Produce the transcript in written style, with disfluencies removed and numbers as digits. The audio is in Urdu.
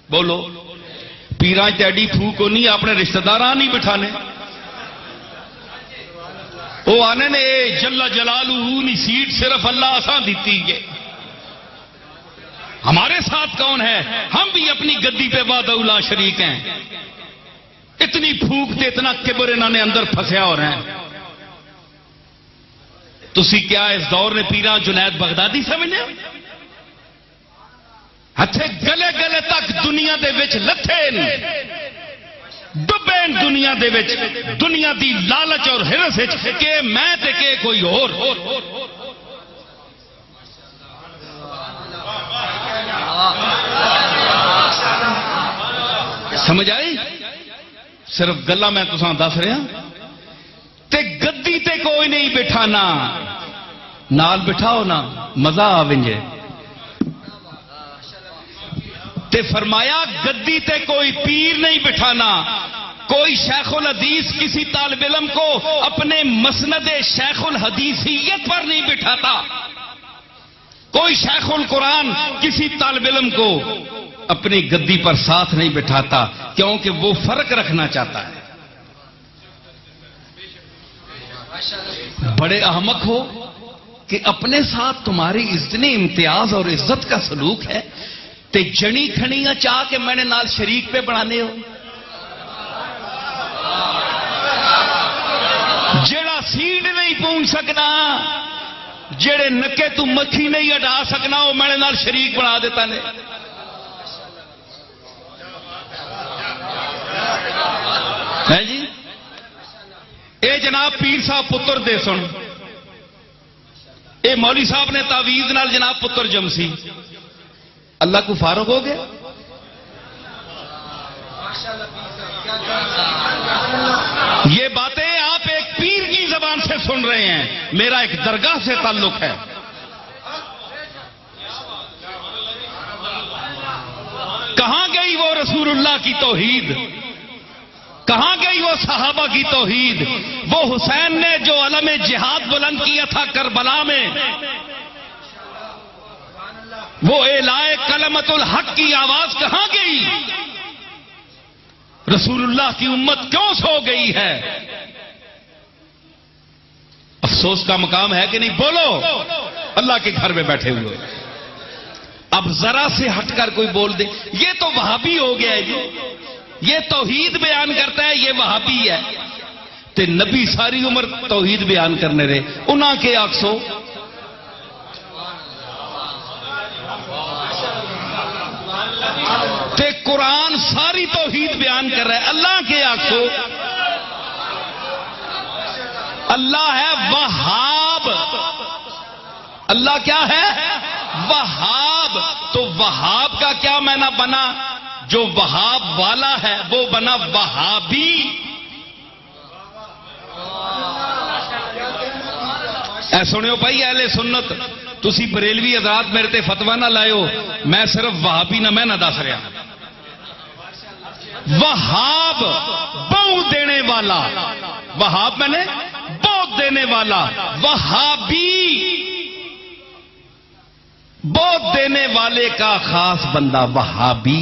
بولو پیران چیڈی پھو کو نہیں اپنے رشتہ داران نہیں بٹھانے وہ آنے نے جل جلالہ نہیں سیٹ صرف اللہ آسان دیتی ہے ہمارے ساتھ کون ہے ہم بھی اپنی گدی پہ وعدہ لا شریک ہیں اتنی پھوک تے اتنا کبر انہوں نے اندر پھنسیا ہو رہے ہیں تسی کیا اس دور نے پیران جنید بغدادی سمجھے ہتھے گلے گلے تک دنیا دے وچ لتھے ڈبین دنیا دے وچ دنیا دی لالچ اور ہرس وچ کہ میں تے کہ کوئی اور سمجھ آئی صرف گلا میں تساں دس رہا تے گدی تے کوئی نہیں بٹھانا نال بٹھاؤ نا مزہ آویں تے فرمایا گدی تے کوئی پیر نہیں بٹھانا کوئی شیخ الحدیث کسی طالب علم کو اپنے مسند شیخ الحدیثیت پر نہیں بٹھاتا کوئی شیخ القرآن کسی طالب علم کو اپنی گدی پر ساتھ نہیں بٹھاتا کیونکہ وہ فرق رکھنا چاہتا ہے بڑے احمق ہو کہ اپنے ساتھ تمہاری اتنی امتیاز اور عزت کا سلوک ہے تے جنی کھنیاں چاہ کے میں نے نال شریک پہ بنانے ہو جڑا سیڈ نہیں پونچ سکنا جڑے نکے تو مکھی نہیں ہٹا سکنا وہ میں نے نال شریک بنا دیتا نے ہے جی اے جناب پیر صاحب پتر دے سن اے مولوی صاحب نے تعویذ نال جناب پتر جمسی اللہ کو فارغ ہو گیا یہ باتیں آپ ایک پیر کی زبان سے سن رہے ہیں میرا ایک درگاہ سے تعلق ہے کہاں گئی وہ رسول اللہ کی توحید کہاں گئی وہ صحابہ کی توحید وہ حسین نے جو علم جہاد بلند کیا تھا کربلا میں وہ اعلائے کلمت الحق کی آواز کہاں گئی رسول اللہ کی امت کیوں سو گئی ہے افسوس کا مقام ہے کہ نہیں بولو اللہ کے گھر میں بیٹھے ہوئے اب ذرا سے ہٹ کر کوئی بول دے یہ تو وہابی ہو گیا ہے جی یہ توحید بیان کرتا ہے یہ وہابی ہے تے نبی ساری عمر توحید بیان کرنے رہے انہاں کے آکسو تے قرآن ساری توحید بیان کر رہا ہے اللہ کے آکسو اللہ ہے وہاب اللہ کیا ہے وہاب تو وہاب کا کیا معنی بنا جو وہاب والا ہے وہ بنا وہابی اے سنو بھائی اہل سنت تسی بریلوی حضرات میرے تے فتوی نہ لائیو میں صرف وہابی نہ میں نہ دس رہا وہاب بہو دینے والا وہاب میں نے بہت دینے والا وہابی بہت دینے والے کا خاص بندہ وہابی